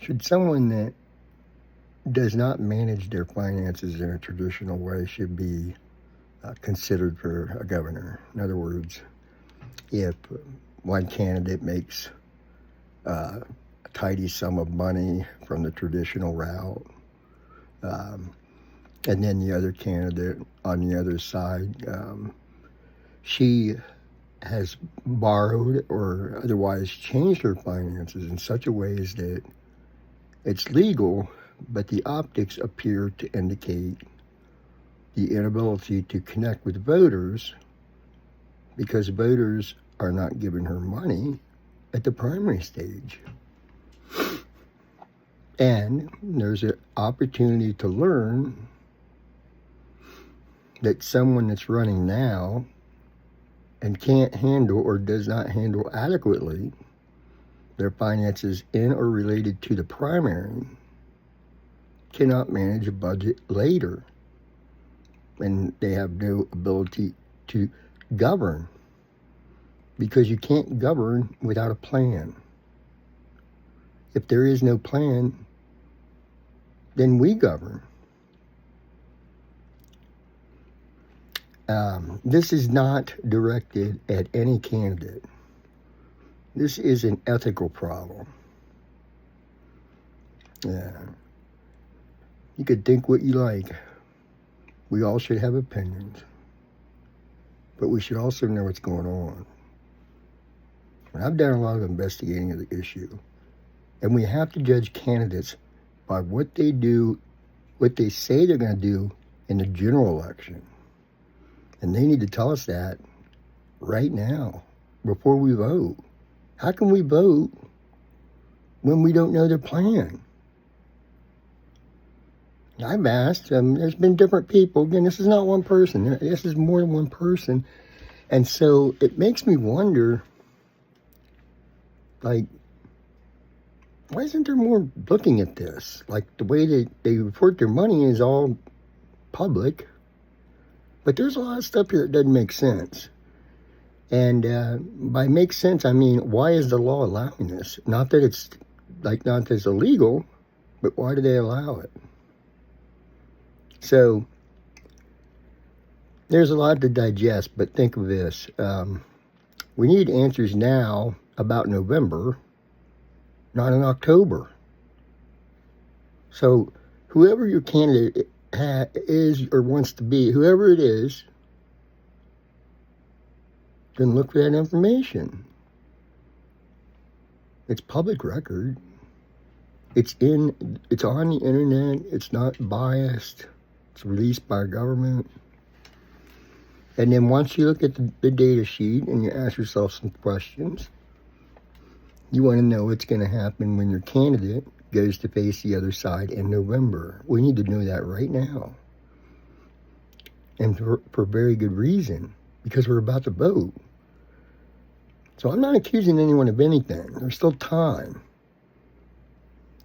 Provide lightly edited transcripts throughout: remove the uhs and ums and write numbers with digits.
Should someone that does not manage their finances in a traditional way should be considered for a governor? In other words, if one candidate makes a tidy sum of money from the traditional route, um, and then the other candidate on the other side, she has borrowed or otherwise changed her finances in such a way as that it's legal, but the optics appear to indicate the inability to connect with voters because voters are not giving her money at the primary stage. And there's an opportunity to learn that someone that's running now and can't handle or does not handle adequately their finances in or related to the primary cannot manage a budget later. And they have no ability to govern because you can't govern without a plan. If there is no plan, then we govern. This is not directed at any candidate. This is an ethical problem. Yeah. You could think what you like. We all should have opinions. But we should also know what's going on. And I've done a lot of investigating of the issue. And we have to judge candidates by what they do, what they say they're going to do in the general election. And they need to tell us that right now, before we vote. How can we vote when we don't know their plan? I've asked, there's been different people. Again, this is not one person. This is more than one person. And so it makes me wonder, like, why isn't there more looking at this? Like, the way they report their money is all public. But there's a lot of stuff here that doesn't make sense. And by make sense, I mean, why is the law allowing this? Not that it's illegal, but why do they allow it? So there's a lot to digest, but think of this. We need answers now about November, not in October. So whoever your candidate is or wants to be, whoever it is, then look for that information. It's public record. It's on the internet. It's not biased. It's released by government. And then once you look at the data sheet and you ask yourself some questions, you want to know what's going to happen when your candidate goes to face the other side in November. We need to know that right now. And for very good reason, because we're about to vote. So I'm not accusing anyone of anything. There's still time.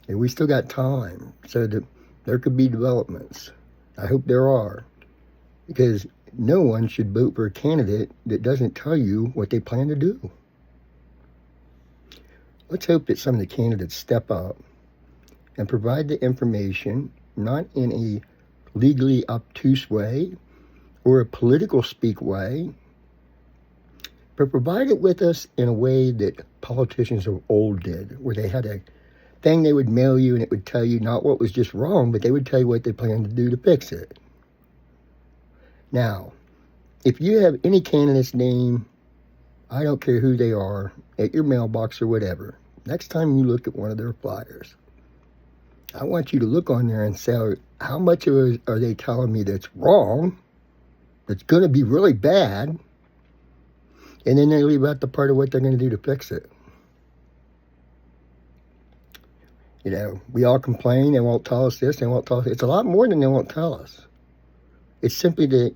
And we still got time. So that there could be developments. I hope there are. Because no one should vote for a candidate that doesn't tell you what they plan to do. Let's hope that some of the candidates step up and provide the information, not in a legally obtuse way or a political speak way, but provide it with us in a way that politicians of old did, where they had a thing they would mail you and it would tell you not what was just wrong, but they would tell you what they planned to do to fix it. Now, if you have any candidate's name, I don't care who they are, at your mailbox or whatever, next time you look at one of their flyers, I want you to look on there and say, how much of it are they telling me that's wrong, that's going to be really bad, and then they leave out the part of what they're going to do to fix it. You know, we all complain, they won't tell us this, they won't tell us. It's a lot more than they won't tell us. It's simply that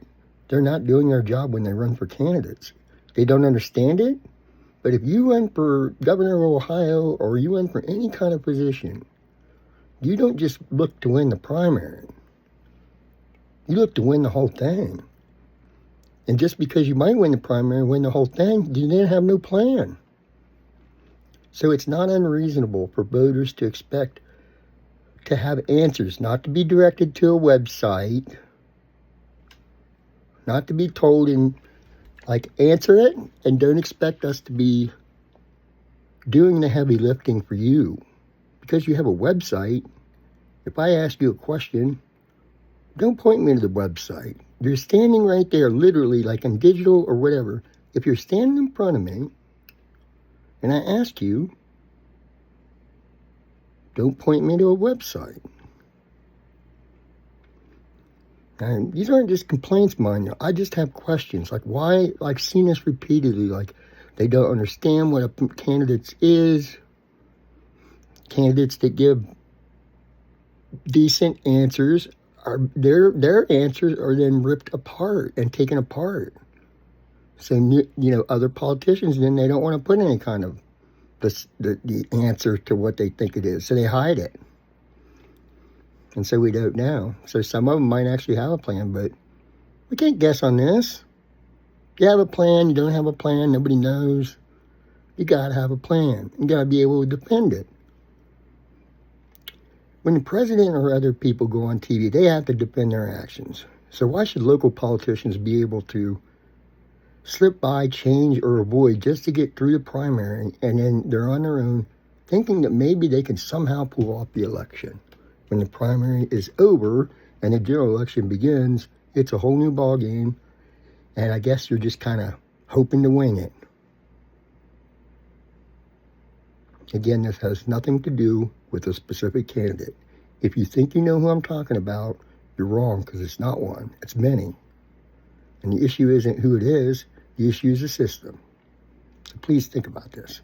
they're not doing their job when they run for candidates. They don't understand it, but if you run for governor of Ohio or you run for any kind of position, you don't just look to win the primary. You look to win the whole thing. And just because you might win the primary, win the whole thing, you then have no plan. So it's not unreasonable for voters to expect to have answers, not to be directed to a website, not to be told and like answer it, and don't expect us to be doing the heavy lifting for you. Because you have a website, if I ask you a question, don't point me to the website. You're standing right there, literally, like in digital or whatever. If you're standing in front of me and I ask you, don't point me to a website. And these aren't just complaints, mind you. I just have questions. Like, why? I've seen this repeatedly. Like, they don't understand what a candidate is. Candidates that give decent answers, are their answers are then ripped apart and taken apart. So, other politicians, then they don't want to put any kind of the answer to what they think it is. So they hide it. And so we don't know. So some of them might actually have a plan, but we can't guess on this. You have a plan, you don't have a plan, nobody knows. You got to have a plan. You got to be able to defend it. When the president or other people go on TV, they have to defend their actions. So why should local politicians be able to slip by, change, or avoid just to get through the primary, and then they're on their own, thinking that maybe they can somehow pull off the election? When the primary is over and the general election begins, it's a whole new ball game, and I guess you're just kind of hoping to wing it. Again, this has nothing to do with a specific candidate. If you think you know who I'm talking about, you're wrong, because it's not one. It's many. And the issue isn't who it is. The issue is the system. So please think about this.